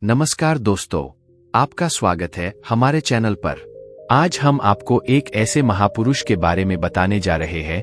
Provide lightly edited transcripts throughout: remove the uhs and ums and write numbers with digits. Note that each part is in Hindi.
नमस्कार दोस्तों, आपका स्वागत है हमारे चैनल पर। आज हम आपको एक ऐसे महापुरुष के बारे में बताने जा रहे हैं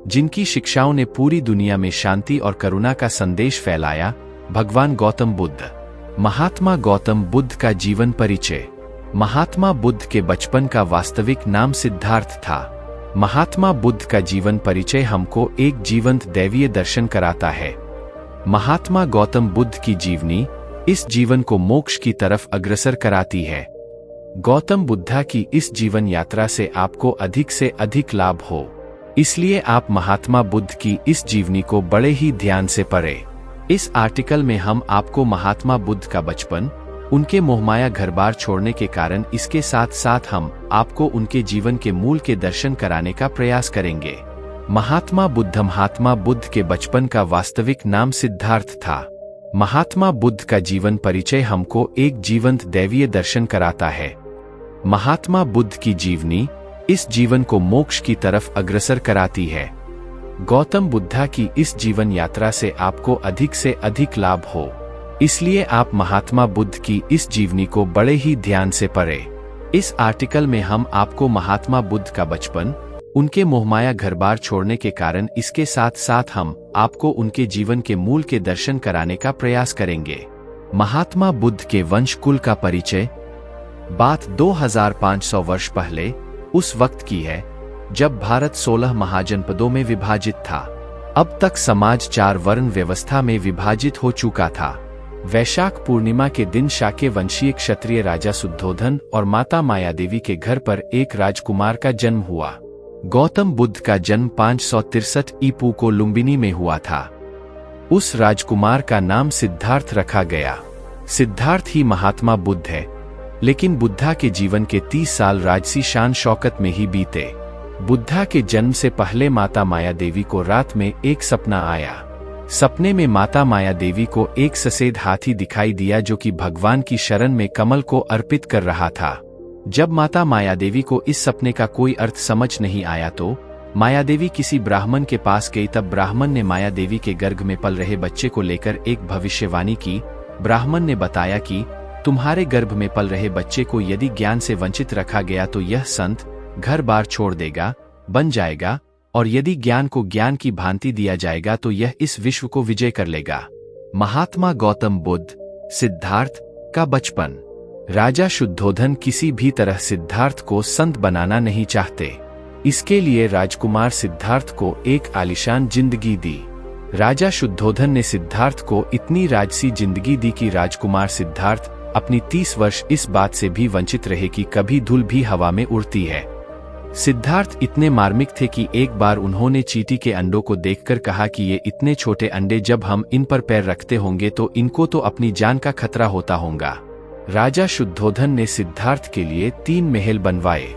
जिनकी शिक्षाओं ने पूरी दुनिया में शांति और करुणा का संदेश फैलाया। भगवान गौतम बुद्ध। महात्मा गौतम बुद्ध का जीवन परिचय। महात्मा बुद्ध के बचपन का वास्तविक नाम सिद्धार्थ था। महात्मा बुद्ध का जीवन परिचय हमको एक जीवंत दैवीय दर्शन कराता है। महात्मा गौतम बुद्ध की जीवनी इस जीवन को मोक्ष की तरफ अग्रसर कराती है। गौतम बुद्धा की इस जीवन यात्रा से आपको अधिक से अधिक लाभ हो, इसलिए आप महात्मा बुद्ध की इस जीवनी को बड़े ही ध्यान से पढ़ें। इस आर्टिकल में हम आपको महात्मा बुद्ध का बचपन, उनके मोहमाया घरबार छोड़ने के कारण, इसके साथ साथ हम आपको उनके जीवन के मूल के दर्शन कराने का प्रयास करेंगे। महात्मा बुद्ध के बचपन का वास्तविक नाम सिद्धार्थ था। महात्मा बुद्ध का जीवन परिचय हमको एक जीवंत दैवीय दर्शन कराता है। महात्मा बुद्ध की जीवनी इस जीवन को मोक्ष की तरफ अग्रसर कराती है। गौतम बुद्धा की इस जीवन यात्रा से आपको अधिक से अधिक लाभ हो, इसलिए आप महात्मा बुद्ध की इस जीवनी को बड़े ही ध्यान से पढ़ें। इस आर्टिकल में हम आपको महात्मा बुद्ध का बचपन, उनके मोहमाया घरबार छोड़ने के कारण, इसके साथ साथ हम आपको उनके जीवन के मूल के दर्शन कराने का प्रयास करेंगे। महात्मा बुद्ध के वंश कुल का परिचय। बात 2500 वर्ष पहले उस वक्त की है जब भारत 16 महाजनपदों में विभाजित था। अब तक समाज 4 वर्ण व्यवस्था में विभाजित हो चुका था। वैशाख पूर्णिमा के दिन शाक्य वंशीय क्षत्रिय राजा शुद्धोधन और माता मायादेवी के घर पर एक राजकुमार का जन्म हुआ। गौतम बुद्ध का जन्म 563 ईपू को लुम्बिनी में हुआ था। उस राजकुमार का नाम सिद्धार्थ रखा गया। सिद्धार्थ ही महात्मा बुद्ध है, लेकिन बुद्धा के जीवन के 30 साल राजसी शान शौकत में ही बीते। बुद्धा के जन्म से पहले माता माया देवी को रात में एक सपना आया। सपने में माता माया देवी को एक सफेद हाथी दिखाई दिया जो कि भगवान की शरण में कमल को अर्पित कर रहा था। जब माता मायादेवी को इस सपने का कोई अर्थ समझ नहीं आया तो मायादेवी किसी ब्राह्मण के पास गई। तब ब्राह्मण ने मायादेवी के गर्भ में पल रहे बच्चे को लेकर एक भविष्यवाणी की। ब्राह्मण ने बताया कि तुम्हारे गर्भ में पल रहे बच्चे को यदि ज्ञान से वंचित रखा गया तो यह संत घर बार छोड़ देगा, बन जाएगा, और यदि ज्ञान को ज्ञान की भांति दिया जाएगा तो यह इस विश्व को विजय कर लेगा। महात्मा गौतम बुद्ध। सिद्धार्थ का बचपन। राजा शुद्धोधन किसी भी तरह सिद्धार्थ को संत बनाना नहीं चाहते, इसके लिए राजकुमार सिद्धार्थ को एक आलीशान जिंदगी दी। राजा शुद्धोधन ने सिद्धार्थ को इतनी राजसी जिंदगी दी कि राजकुमार सिद्धार्थ अपनी 30 वर्ष इस बात से भी वंचित रहे कि कभी धूल भी हवा में उड़ती है। सिद्धार्थ इतने मार्मिक थे कि एक बार उन्होंने चींटी के अंडों को देखकर कहा कि ये इतने छोटे अंडे जब हम इन पर पैर रखते होंगे तो इनको तो अपनी जान का खतरा होता होगा। राजा शुद्धोधन ने सिद्धार्थ के लिए 3 महल बनवाए।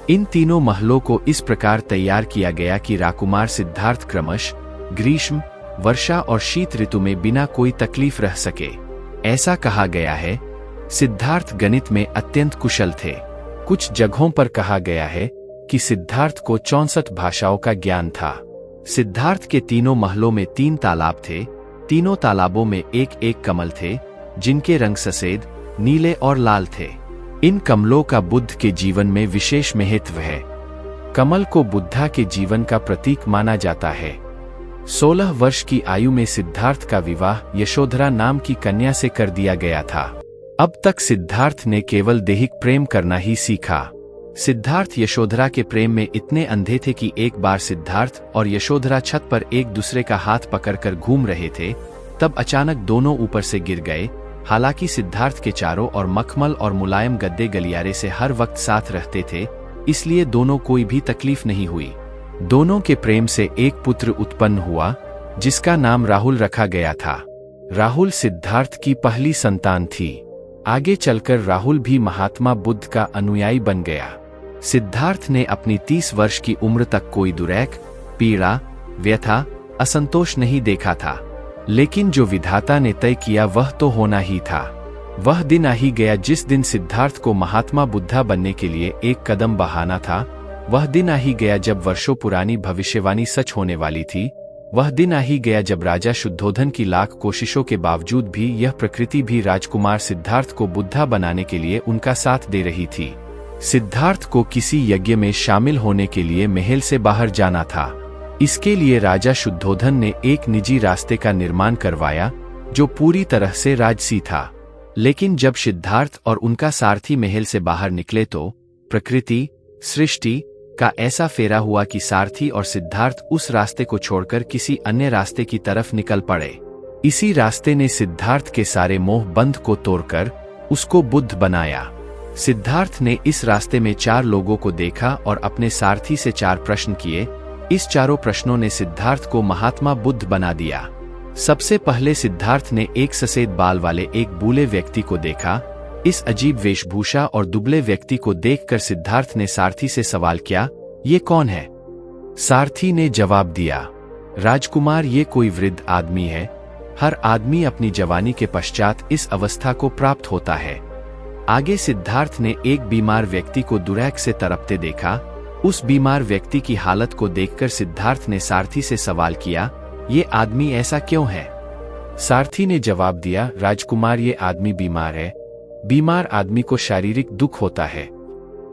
इन तीनों महलों को इस प्रकार तैयार किया गया कि राकुमार सिद्धार्थ क्रमश ग्रीष्म, वर्षा और शीत ऋतु में बिना कोई तकलीफ रह सके। ऐसा कहा गया है। सिद्धार्थ गणित में अत्यंत कुशल थे। कुछ जगहों पर कहा गया है कि सिद्धार्थ को 64 भाषाओं का ज्ञान था। सिद्धार्थ के तीनों महलों में 3 तालाब थे। तीनों तालाबों में एक एक कमल थे जिनके रंग सफेद, नीले और लाल थे। इन कमलों का बुद्ध के जीवन में विशेष महत्व है। कमल को बुद्धा के जीवन का प्रतीक माना जाता है। 16 वर्ष की आयु में सिद्धार्थ का विवाह यशोधरा नाम की कन्या से कर दिया गया था। अब तक सिद्धार्थ ने केवल दैहिक प्रेम करना ही सीखा। सिद्धार्थ यशोधरा के प्रेम में इतने अंधे थे कि एक बार सिद्धार्थ और यशोधरा छत पर एक दूसरे का हाथ पकड़कर घूम रहे थे, तब अचानक दोनों ऊपर से गिर गए। हालांकि सिद्धार्थ के चारों ओर मखमल और मुलायम गद्दे गलियारे से हर वक्त साथ रहते थे, इसलिए दोनों कोई भी तकलीफ नहीं हुई। दोनों के प्रेम से एक पुत्र उत्पन्न हुआ जिसका नाम राहुल रखा गया था। राहुल सिद्धार्थ की पहली संतान थी। आगे चलकर राहुल भी महात्मा बुद्ध का अनुयायी बन गया। सिद्धार्थ ने अपनी 30 वर्ष की उम्र तक कोई दुरैक, पीड़ा, व्यथा, असंतोष नहीं देखा था, लेकिन जो विधाता ने तय किया वह तो होना ही था। वह दिन आ ही गया जिस दिन सिद्धार्थ को महात्मा बुद्धा बनने के लिए एक कदम बढ़ाना था। वह दिन आ ही गया जब वर्षों पुरानी भविष्यवाणी सच होने वाली थी। वह दिन आ ही गया जब राजा शुद्धोधन की लाख कोशिशों के बावजूद भी यह प्रकृति भी राजकुमार सिद्धार्थ को बुद्धा बनाने के लिए उनका साथ दे रही थी। सिद्धार्थ को किसी यज्ञ में शामिल होने के लिए महल से बाहर जाना था। इसके लिए राजा शुद्धोधन ने एक निजी रास्ते का निर्माण करवाया जो पूरी तरह से राजसी था। लेकिन जब सिद्धार्थ और उनका सारथी महल से बाहर निकले तो प्रकृति, सृष्टि का ऐसा फेरा हुआ कि सारथी और सिद्धार्थ उस रास्ते को छोड़कर किसी अन्य रास्ते की तरफ निकल पड़े। इसी रास्ते ने सिद्धार्थ के सारे मोह बंध को तोड़कर उसको बुद्ध बनाया। सिद्धार्थ ने इस रास्ते में 4 लोगों को देखा और अपने सारथी से 4 प्रश्न किए। इस चारों प्रश्नों ने सिद्धार्थ को महात्मा बुद्ध बना दिया। सबसे पहले सिद्धार्थ ने एक सफेद बाल वाले एक बूढ़े व्यक्ति को देखा। इस अजीब वेशभूषा और दुबले व्यक्ति को देखकर सिद्धार्थ ने सारथी से सवाल किया, ये कौन है? सारथी ने जवाब दिया, राजकुमार, ये कोई वृद्ध आदमी है। हर आदमी अपनी जवानी के पश्चात इस अवस्था को प्राप्त होता है। आगे सिद्धार्थ ने एक बीमार व्यक्ति को दुरैक से तड़पते देखा। उस बीमार व्यक्ति की हालत को देखकर सिद्धार्थ ने सारथी से सवाल किया, ये आदमी ऐसा क्यों है? सारथी ने जवाब दिया, राजकुमार, ये आदमी बीमार है। बीमार आदमी को शारीरिक दुख होता है।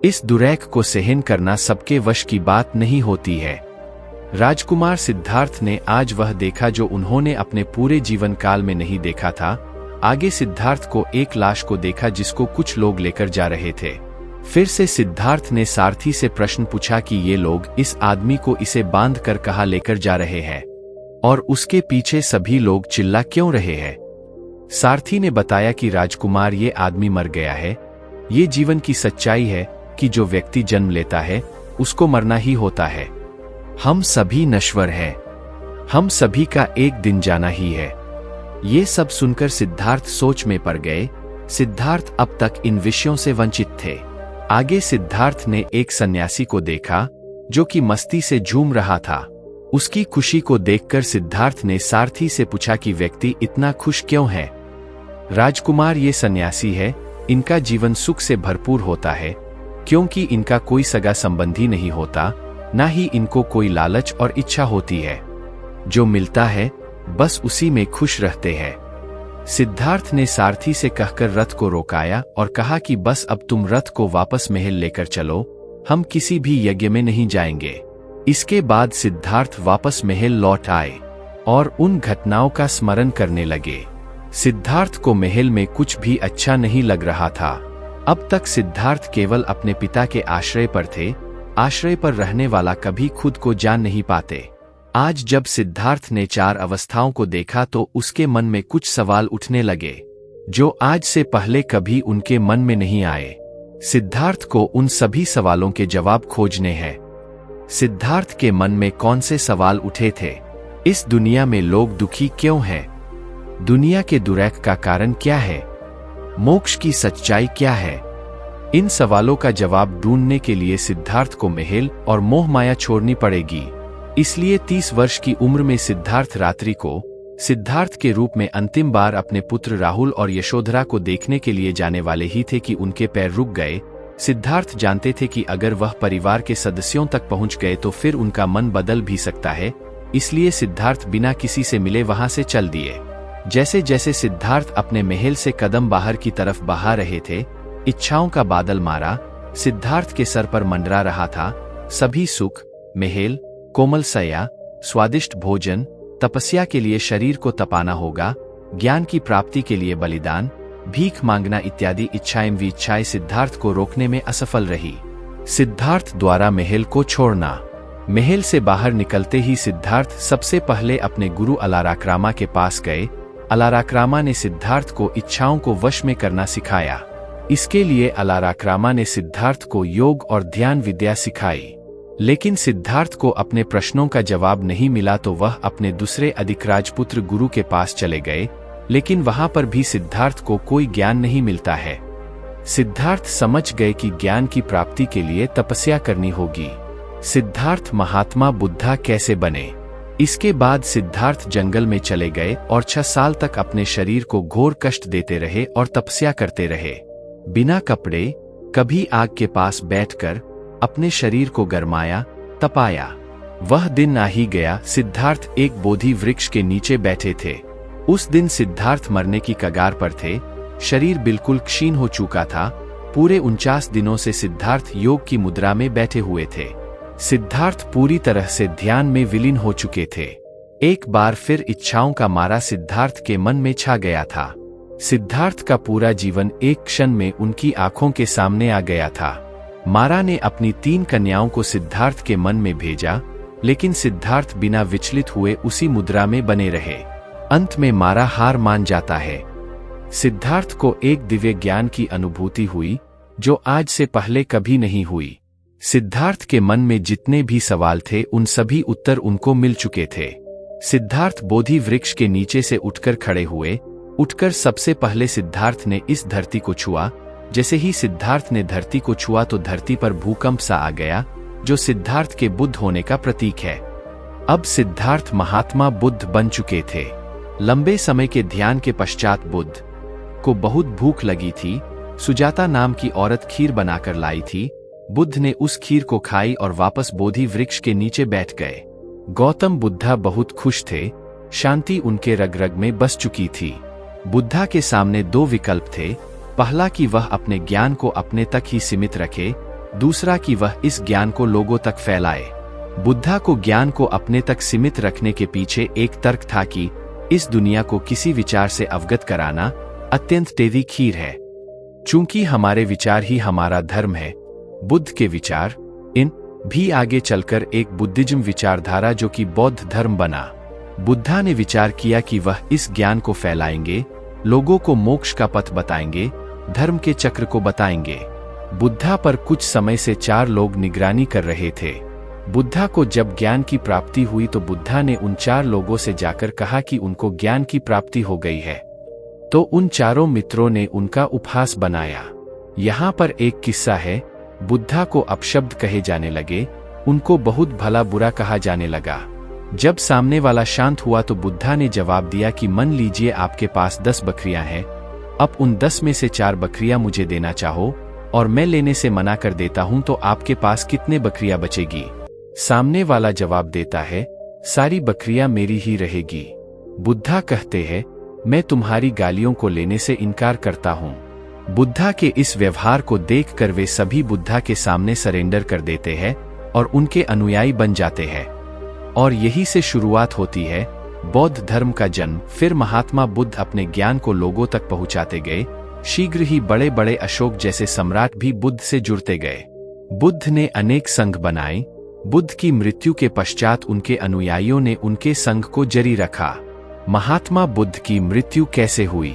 इस दुरैक को सहन करना सबके वश की बात नहीं होती है। राजकुमार सिद्धार्थ ने आज वह देखा जो उन्होंने अपने पूरे जीवन काल में नहीं देखा था। आगे सिद्धार्थ को एक लाश को देखा जिसको कुछ लोग लेकर जा रहे थे। फिर से सिद्धार्थ ने सारथी से प्रश्न पूछा कि ये लोग इस आदमी को इसे बांध कर कहाँ लेकर जा रहे हैं और उसके पीछे सभी लोग चिल्ला क्यों रहे हैं? सारथी ने बताया कि राजकुमार, ये आदमी मर गया है। ये जीवन की सच्चाई है कि जो व्यक्ति जन्म लेता है उसको मरना ही होता है। हम सभी नश्वर हैं। हम सभी का एक दिन जाना ही है। ये सब सुनकर सिद्धार्थ सोच में पड़ गए। सिद्धार्थ अब तक इन विषयों से वंचित थे। आगे सिद्धार्थ ने एक सन्यासी को देखा जो कि मस्ती से झूम रहा था। उसकी खुशी को देखकर सिद्धार्थ ने सारथी से पूछा कि व्यक्ति इतना खुश क्यों है? राजकुमार, ये सन्यासी है। इनका जीवन सुख से भरपूर होता है क्योंकि इनका कोई सगा संबंधी नहीं होता, ना ही इनको कोई लालच और इच्छा होती है। जो मिलता है बस उसी में खुश रहते हैं। सिद्धार्थ ने सारथी से कहकर रथ को रोकाया और कहा कि बस अब तुम रथ को वापस महल लेकर चलो, हम किसी भी यज्ञ में नहीं जाएंगे। इसके बाद सिद्धार्थ वापस महल लौट आए और उन घटनाओं का स्मरण करने लगे। सिद्धार्थ को महल में कुछ भी अच्छा नहीं लग रहा था। अब तक सिद्धार्थ केवल अपने पिता के आश्रय पर थे। आश्रय पर रहने वाला कभी खुद को जान नहीं पाते। आज जब सिद्धार्थ ने 4 अवस्थाओं को देखा तो उसके मन में कुछ सवाल उठने लगे जो आज से पहले कभी उनके मन में नहीं आए। सिद्धार्थ को उन सभी सवालों के जवाब खोजने हैं। सिद्धार्थ के मन में कौन से सवाल उठे थे? इस दुनिया में लोग दुखी क्यों हैं? दुनिया के दुरैक का कारण क्या है? मोक्ष की सच्चाई क्या है? इन सवालों का जवाब ढूंढने के लिए सिद्धार्थ को महल और मोह माया छोड़नी पड़ेगी। इसलिए 30 वर्ष की उम्र में सिद्धार्थ रात्रि को सिद्धार्थ के रूप में अंतिम बार अपने पुत्र राहुल और यशोधरा को देखने के लिए जाने वाले ही थे कि उनके पैर रुक गए। सिद्धार्थ जानते थे कि अगर वह परिवार के सदस्यों तक पहुंच गए तो फिर उनका मन बदल भी सकता है। इसलिए सिद्धार्थ बिना किसी से मिले वहां से चल दिए। जैसे जैसे सिद्धार्थ अपने महल से कदम बाहर की तरफ बहा रहे थे, इच्छाओं का बादल मारा सिद्धार्थ के सर पर मंडरा रहा था। सभी सुख, महल, कोमल सया, स्वादिष्ट भोजन, तपस्या के लिए शरीर को तपाना होगा, ज्ञान की प्राप्ति के लिए बलिदान, भीख मांगना इत्यादि इच्छाएं सिद्धार्थ को रोकने में असफल रही। सिद्धार्थ द्वारा महल को छोड़ना। महल से बाहर निकलते ही सिद्धार्थ सबसे पहले अपने गुरु अलाराक्रामा के पास गए। अलाराक्रामा ने सिद्धार्थ को इच्छाओं को वश में करना सिखाया। इसके लिए अलाराक्रामा ने सिद्धार्थ को योग और ध्यान विद्या सिखाई। लेकिन सिद्धार्थ को अपने प्रश्नों का जवाब नहीं मिला तो वह अपने दूसरे अधिक राजपुत्र गुरु के पास चले गए। लेकिन वहां पर भी सिद्धार्थ को कोई ज्ञान नहीं मिलता है। सिद्धार्थ समझ गए कि ज्ञान की प्राप्ति के लिए तपस्या करनी होगी। सिद्धार्थ महात्मा बुद्धा कैसे बने? इसके बाद सिद्धार्थ जंगल में चले गए और 6 साल तक अपने शरीर को घोर कष्ट देते रहे और तपस्या करते रहे। बिना कपड़े, कभी आग के पास बैठकर अपने शरीर को गरमाया, तपाया। वह दिन आ ही गया। सिद्धार्थ एक बोधि वृक्ष के नीचे बैठे थे। उस दिन सिद्धार्थ मरने की कगार पर थे। शरीर बिल्कुल क्षीण हो चुका था। पूरे 49 दिनों से सिद्धार्थ योग की मुद्रा में बैठे हुए थे। सिद्धार्थ पूरी तरह से ध्यान में विलीन हो चुके थे। एक बार फिर इच्छाओं का मारा सिद्धार्थ के मन में छा गया था। सिद्धार्थ का पूरा जीवन एक क्षण में उनकी आंखों के सामने आ गया था। मारा ने अपनी 3 कन्याओं को सिद्धार्थ के मन में भेजा, लेकिन सिद्धार्थ बिना विचलित हुए उसी मुद्रा में बने रहे। अंत में मारा हार मान जाता है। सिद्धार्थ को एक दिव्य ज्ञान की अनुभूति हुई, जो आज से पहले कभी नहीं हुई। सिद्धार्थ के मन में जितने भी सवाल थे उन सभी उत्तर उनको मिल चुके थे। सिद्धार्थ बोधि वृक्ष के नीचे से उठकर खड़े हुए। उठकर सबसे पहले सिद्धार्थ ने इस धरती को छुआ। जैसे ही सिद्धार्थ ने धरती को छुआ तो धरती पर भूकंप सा आ गया, जो सिद्धार्थ के बुद्ध होने का प्रतीक है। अब सिद्धार्थ महात्मा बुद्ध बन चुके थे। लंबे समय के ध्यान के पश्चात बुद्ध को बहुत भूख लगी थी। सुजाता नाम की औरत खीर बनाकर लाई थी। बुद्ध ने उस खीर को खाई और वापस बोधि वृक्ष के नीचे बैठ गए। गौतम बुद्धा बहुत खुश थे। शांति उनके रग रग में बस चुकी थी। बुद्धा के सामने 2 विकल्प थे। पहला कि वह अपने ज्ञान को अपने तक ही सीमित रखे, दूसरा कि वह इस ज्ञान को लोगों तक फैलाए। बुद्धा को ज्ञान को अपने तक सीमित रखने के पीछे एक तर्क था कि इस दुनिया को किसी विचार से अवगत कराना अत्यंत तेजी खीर है। चूंकि हमारे विचार ही हमारा धर्म है, बुद्ध के विचार इन भी आगे चलकर एक बुद्धिज्म विचारधारा जो कि बौद्ध धर्म बना। बुद्धा ने विचार किया कि वह इस ज्ञान को फैलाएंगे, लोगों को मोक्ष का पथ बताएंगे, धर्म के चक्र को बताएंगे। बुद्धा पर कुछ समय से 4 लोग निगरानी कर रहे थे। बुद्धा को जब ज्ञान की प्राप्ति हुई तो बुद्धा ने उन 4 लोगों से जाकर कहा कि उनको ज्ञान की प्राप्ति हो गई है। तो उन चारों मित्रों ने उनका उपहास बनाया। यहाँ पर एक किस्सा है। बुद्धा को अपशब्द कहे जाने लगे, उनको बहुत भला बुरा कहा जाने लगा। जब सामने वाला शांत हुआ तो बुद्धा ने जवाब दिया कि मान लीजिए आपके पास 10 बकरियां हैं। अब उन 10 में से 4 बकरियां मुझे देना चाहो और मैं लेने से मना कर देता हूं तो आपके पास कितने बकरियां बचेगी? सामने वाला जवाब देता है, सारी बकरियां मेरी ही रहेगी। बुद्धा कहते हैं, मैं तुम्हारी गालियों को लेने से इनकार करता हूं। बुद्धा के इस व्यवहार को देखकर वे सभी बुद्धा के सामने सरेंडर कर देते हैं और उनके अनुयायी बन जाते हैं। और यही से शुरुआत होती है बौद्ध धर्म का जन्म। फिर महात्मा बुद्ध अपने ज्ञान को लोगों तक पहुंचाते गए। शीघ्र ही बड़े बड़े अशोक जैसे सम्राट भी बुद्ध से जुड़ते गए। बुद्ध ने अनेक संघ बनाए। बुद्ध की मृत्यु के पश्चात उनके अनुयायियों ने उनके संघ को जारी रखा। महात्मा बुद्ध की मृत्यु कैसे हुई?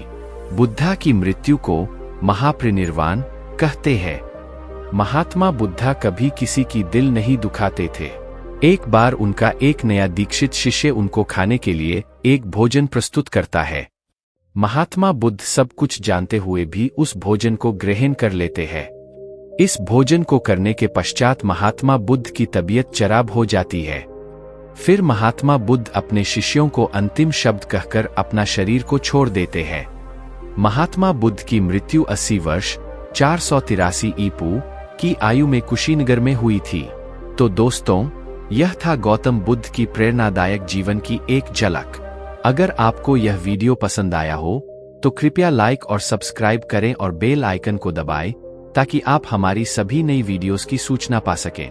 बुद्धा की मृत्यु को महापरिनिर्वाण कहते हैं। महात्मा बुद्धा कभी किसी की दिल नहीं दुखाते थे। एक बार उनका एक नया दीक्षित शिष्य उनको खाने के लिए एक भोजन प्रस्तुत करता है। महात्मा बुद्ध सब कुछ जानते हुए भी उस भोजन को ग्रहण कर लेते हैं। इस भोजन को करने के पश्चात महात्मा बुद्ध की तबीयत खराब हो जाती है। फिर महात्मा बुद्ध अपने शिष्यों को अंतिम शब्द कहकर अपना शरीर को छोड़ देते हैं। महात्मा बुद्ध की मृत्यु 80 वर्ष 483 ईपू की आयु में कुशीनगर में हुई थी। तो दोस्तों, यह था गौतम बुद्ध की प्रेरणादायक जीवन की एक झलक। अगर आपको यह वीडियो पसंद आया हो तो कृपया लाइक और सब्सक्राइब करें और बेल आइकन को दबाएं ताकि आप हमारी सभी नई वीडियोस की सूचना पा सकें।